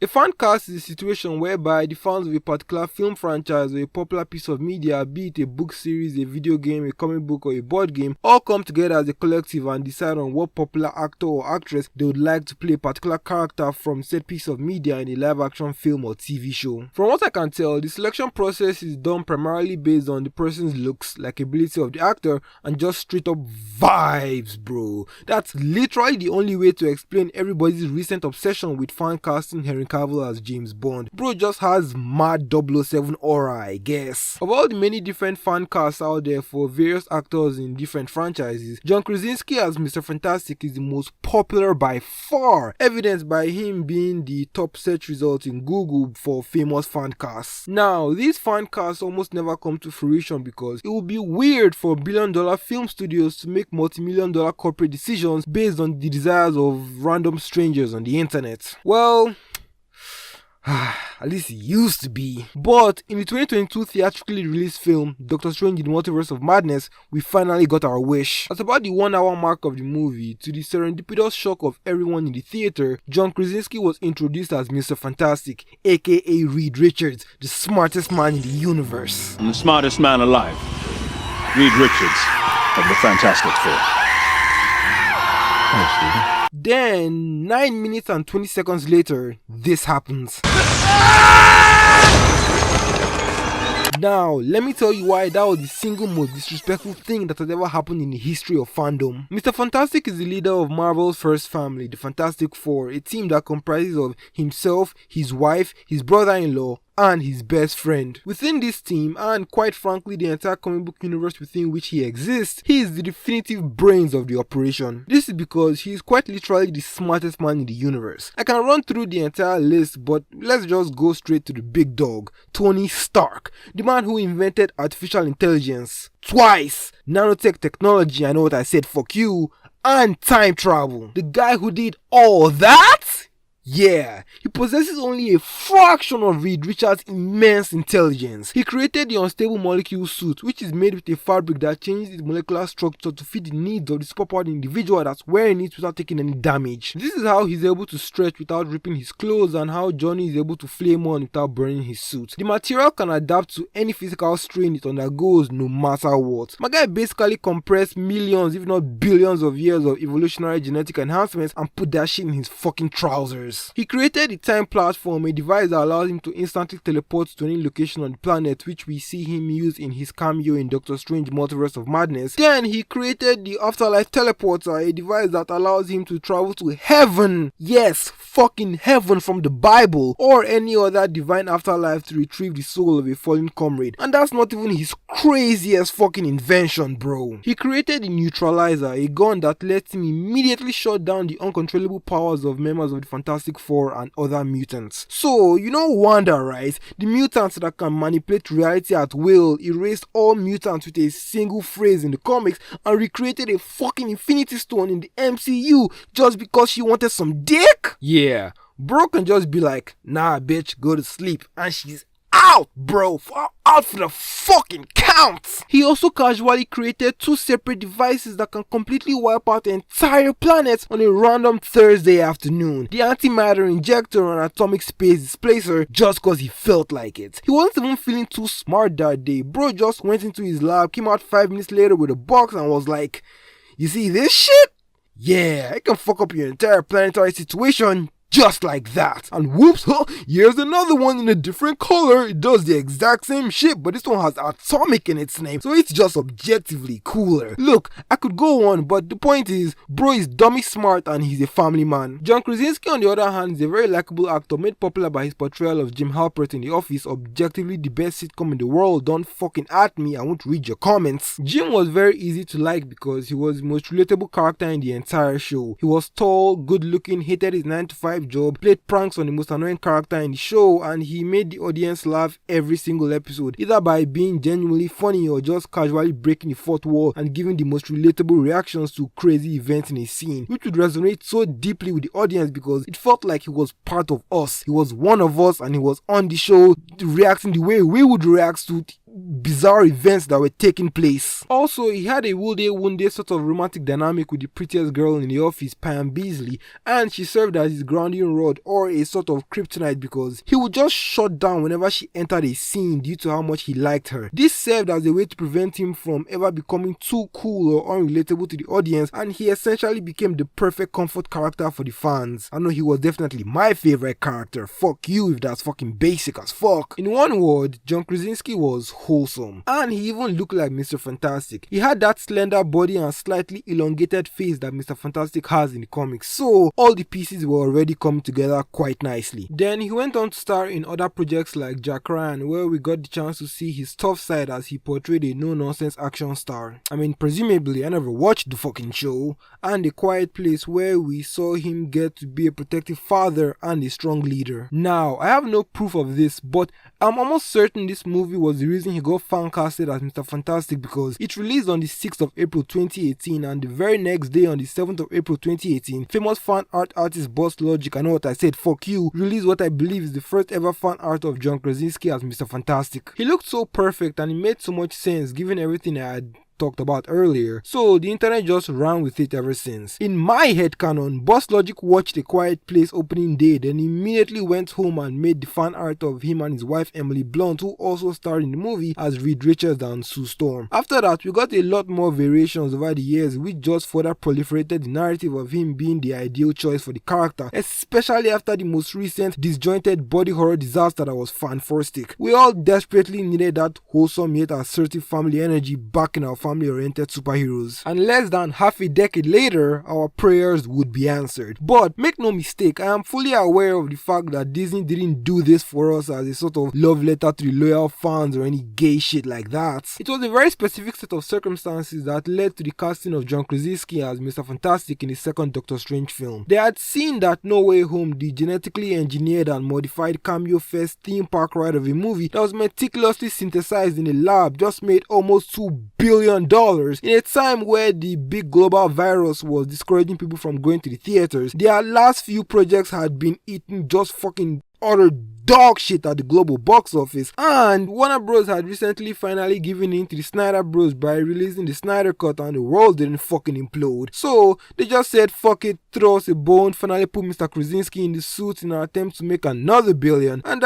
A fan cast is a situation whereby the fans of a particular film franchise or a popular piece of media, be it a book series, a video game, a comic book, or a board game, all come together as a collective and decide on what popular actor or actress they would like to play a particular character from said piece of media in a live action film or TV show. From what I can tell, the selection process is done primarily based on the person's looks, likability of the actor, and just straight up vibes, bro. That's literally the only way to explain everybody's recent obsession with fan casting Henry Cavill as James Bond. Bro just has mad 007 aura, I guess. Of all the many different fan casts out there for various actors in different franchises, John Krasinski as Mr. Fantastic is the most popular by far, evidenced by him being the top search result in Google for famous fan casts. Now, these fan casts almost never come to fruition because it would be weird for billion-dollar film studios to make multi-million-dollar corporate decisions based on the desires of random strangers on the internet. Well, at least it used to be. But in the 2022 theatrically released film Doctor Strange in the Multiverse of Madness, we finally got our wish. At about the 1 hour mark of the movie, to the serendipitous shock of everyone in the theater, John Krasinski was introduced as Mr. Fantastic, aka Reed Richards, the smartest man in the universe. I'm the smartest man alive, Reed Richards of the Fantastic Four. Thanks, Stephen. Then, 9 minutes and 20 seconds later, this happens. Now, let me tell you why that was the single most disrespectful thing that has ever happened in the history of fandom. Mr. Fantastic is the leader of Marvel's first family, the Fantastic Four, a team that comprises of himself, his wife, his brother-in-law, and his best friend. Within this team, and quite frankly the entire comic book universe within which he exists, he is the definitive brains of the operation. This is because he is quite literally the smartest man in the universe. I can run through the entire list, but let's just go straight to the big dog, Tony Stark, the man who invented artificial intelligence twice, nanotech technology, I know what I said, fuck you, and time travel. The guy who did all that? Yeah, he possesses only a fraction of Reed Richards' immense intelligence. He created the unstable molecule suit, which is made with a fabric that changes its molecular structure to fit the needs of the superpowered individual that's wearing it without taking any damage. This is how he's able to stretch without ripping his clothes and how Johnny is able to flame on without burning his suit. The material can adapt to any physical strain it undergoes no matter what. My guy basically compressed millions if not billions of years of evolutionary genetic enhancements and put that shit in his fucking trousers. He created the Time Platform, a device that allows him to instantly teleport to any location on the planet, which we see him use in his cameo in Doctor Strange Multiverse of Madness. Then he created the Afterlife Teleporter, a device that allows him to travel to heaven. Yes, fucking heaven from the Bible, or any other divine afterlife to retrieve the soul of a fallen comrade. And that's not even his craziest fucking invention, bro. He created the Neutralizer, a gun that lets him immediately shut down the uncontrollable powers of members of the Fantastic Four and other mutants. So, you know Wanda, right? The mutants that can manipulate reality at will erased all mutants with a single phrase in the comics and recreated a fucking Infinity Stone in the MCU just because she wanted some dick? Yeah, bro can just be like, nah bitch, go to sleep, and she's out, bro, out for the fucking count. He also casually created 2 separate devices that can completely wipe out the entire planet on a random Thursday afternoon. The antimatter injector and atomic space displacer just cause he felt like it. He wasn't even feeling too smart that day. Bro just went into his lab, came out 5 minutes later with a box and was like, you see this shit? Yeah, it can fuck up your entire planetary situation just like that. And whoops, here's another one in a different color. It does the exact same shit, but this one has atomic in its name, so it's just objectively cooler. Look, I could go on, but the point is, bro is dummy smart and he's a family man. John Krasinski, on the other hand, is a very likable actor made popular by his portrayal of Jim Halpert in The Office, objectively the best sitcom in the world. Don't fucking at me, I won't read your comments. Jim was very easy to like because he was the most relatable character in the entire show. He was tall, good looking, hated his 9-to-5 job, played pranks on the most annoying character in the show, and he made the audience laugh every single episode, either by being genuinely funny or just casually breaking the fourth wall and giving the most relatable reactions to crazy events in a scene, which would resonate so deeply with the audience because it felt like he was part of us. He was one of us and he was on the show reacting the way we would react to bizarre events that were taking place. Also, he had a Wunde sort of romantic dynamic with the prettiest girl in the office, Pam Beasley, and she served as his grounding rod or a sort of kryptonite because he would just shut down whenever she entered a scene due to how much he liked her. This served as a way to prevent him from ever becoming too cool or unrelatable to the audience, and he essentially became the perfect comfort character for the fans. I know he was definitely my favorite character. Fuck you if that's fucking basic as fuck. In one word, John Krasinski was wholesome, and he even looked like Mr. Fantastic. He had that slender body and slightly elongated face that Mr. Fantastic has in the comics, so all the pieces were already coming together quite nicely. Then he went on to star in other projects like Jack Ryan, where we got the chance to see his tough side as he portrayed a no-nonsense action star. I mean, presumably I never watched the fucking show. And A Quiet Place, where we saw him get to be a protective father and a strong leader. Now, I have no proof of this, but I'm almost certain this movie was the reason he got fan casted as Mr. Fantastic, because it released on the 6th of April 2018, and the very next day on the 7th of April 2018, famous fan art artist Boss Logic, I know what I said, fuck you, released what I believe is the first ever fan art of John Krasinski as Mr. Fantastic. He looked so perfect and it made so much sense given everything I had talked about earlier, so the internet just ran with it ever since. In my headcanon, Boss Logic watched A Quiet Place opening day, then immediately went home and made the fan art of him and his wife Emily Blunt, who also starred in the movie as Reed Richards and Sue Storm. After that, we got a lot more variations over the years, which just further proliferated the narrative of him being the ideal choice for the character, especially after the most recent disjointed body horror disaster that was Fan4stick. We all desperately needed that wholesome yet assertive family energy back in our family-oriented superheroes, and less than half a decade later, our prayers would be answered. But make no mistake, I am fully aware of the fact that Disney didn't do this for us as a sort of love letter to the loyal fans or any gay shit like that. It was a very specific set of circumstances that led to the casting of John Krasinski as Mr. Fantastic in the second Doctor Strange film. They had seen that No Way Home, the genetically engineered and modified cameo-fest theme park ride of a movie that was meticulously synthesized in a lab, just made almost $2 billion in a time where the big global virus was discouraging people from going to the theaters. Their last few projects had been eating just fucking utter dog shit at the global box office, and Warner Bros had recently finally given in to the Snyder Bros by releasing the Snyder Cut, and the world didn't fucking implode. So they just said fuck it, throw us a bone, finally put Mr. Krasinski in the suit in an attempt to make another billion, and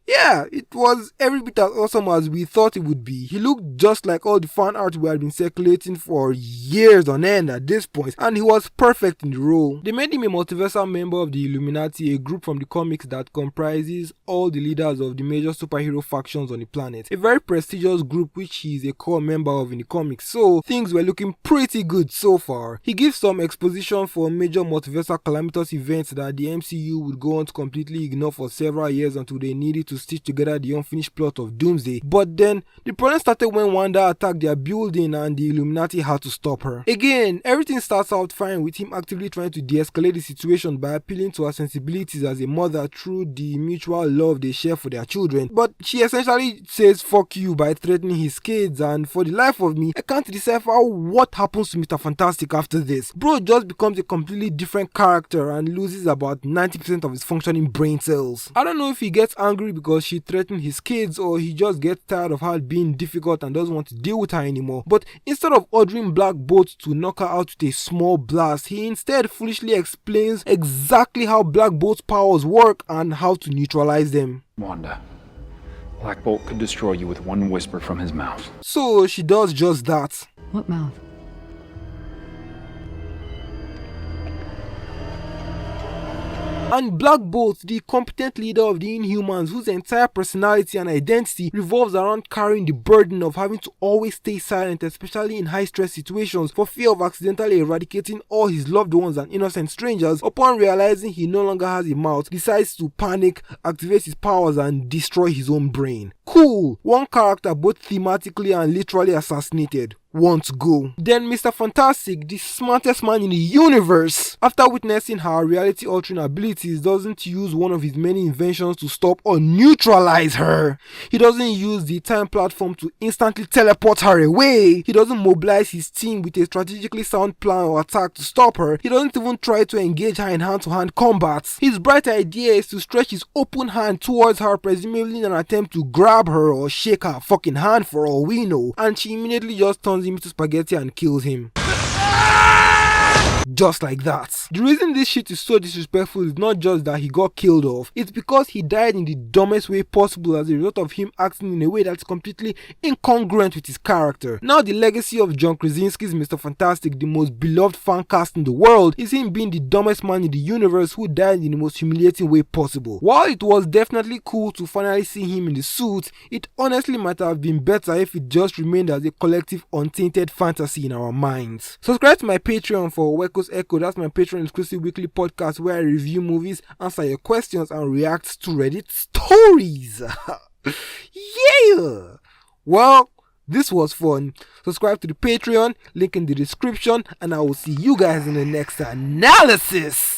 yeah, it was every bit as awesome as we thought it would be. He looked just like all the fan art we had been circulating for years on end at this point, and he was perfect in the role. They made him a multiversal member of the Illuminati, a group from the comics that comprises all the leaders of the major superhero factions on the planet. A very prestigious group which he is a core member of in the comics, so things were looking pretty good so far. He gives some exposition for major multiversal calamitous events that the MCU would go on to completely ignore for several years until they needed to stitch together the unfinished plot of Doomsday. But then the problem started when Wanda attacked their building and the Illuminati had to stop her. Again, everything starts out fine with him actively trying to de-escalate the situation by appealing to her sensibilities as a mother through the mutual love they share for their children. But she essentially says fuck you by threatening his kids, and for the life of me, I can't decipher what happens to Mr. Fantastic after this. Bro just becomes a completely different character and loses about 90% of his functioning brain cells. I don't know if he gets angry because she threatened his kids, or he just gets tired of her being difficult and doesn't want to deal with her anymore. But instead of ordering Black Bolt to knock her out with a small blast, he instead foolishly explains exactly how Black Bolt's powers work and how to neutralize them. Wanda, Black Bolt could destroy you with one whisper from his mouth. So she does just that. What mouth? And Black Bolt, the competent leader of the Inhumans, whose entire personality and identity revolves around carrying the burden of having to always stay silent, especially in high-stress situations, for fear of accidentally eradicating all his loved ones and innocent strangers, upon realizing he no longer has a mouth, decides to panic, activate his powers, and destroy his own brain. Cool! One character both thematically and literally assassinated. want to go. Then Mr. Fantastic, the smartest man in the universe, after witnessing her reality altering abilities, doesn't use one of his many inventions to stop or neutralize her. He doesn't use the time platform to instantly teleport her away. He doesn't mobilize his team with a strategically sound plan or attack to stop her. He doesn't even try to engage her in hand-to-hand combat. His bright idea is to stretch his open hand towards her, presumably in an attempt to grab her or shake her fucking hand for all we know, and she immediately just turns him into spaghetti and kills him. Just like that. The reason this shit is so disrespectful is not just that he got killed off, it's because he died in the dumbest way possible as a result of him acting in a way that's completely incongruent with his character. Now the legacy of John Krasinski's Mr. Fantastic, the most beloved fan cast in the world, is him being the dumbest man in the universe who died in the most humiliating way possible. While it was definitely cool to finally see him in the suit, it honestly might have been better if it just remained as a collective untainted fantasy in our minds. Subscribe to my Patreon for Weko's Echo. That's my Patreon exclusive weekly podcast where I review movies, answer your questions, and react to Reddit stories. Yeah! Well, this was fun. Subscribe to the Patreon, link in the description, and I will see you guys in the next analysis.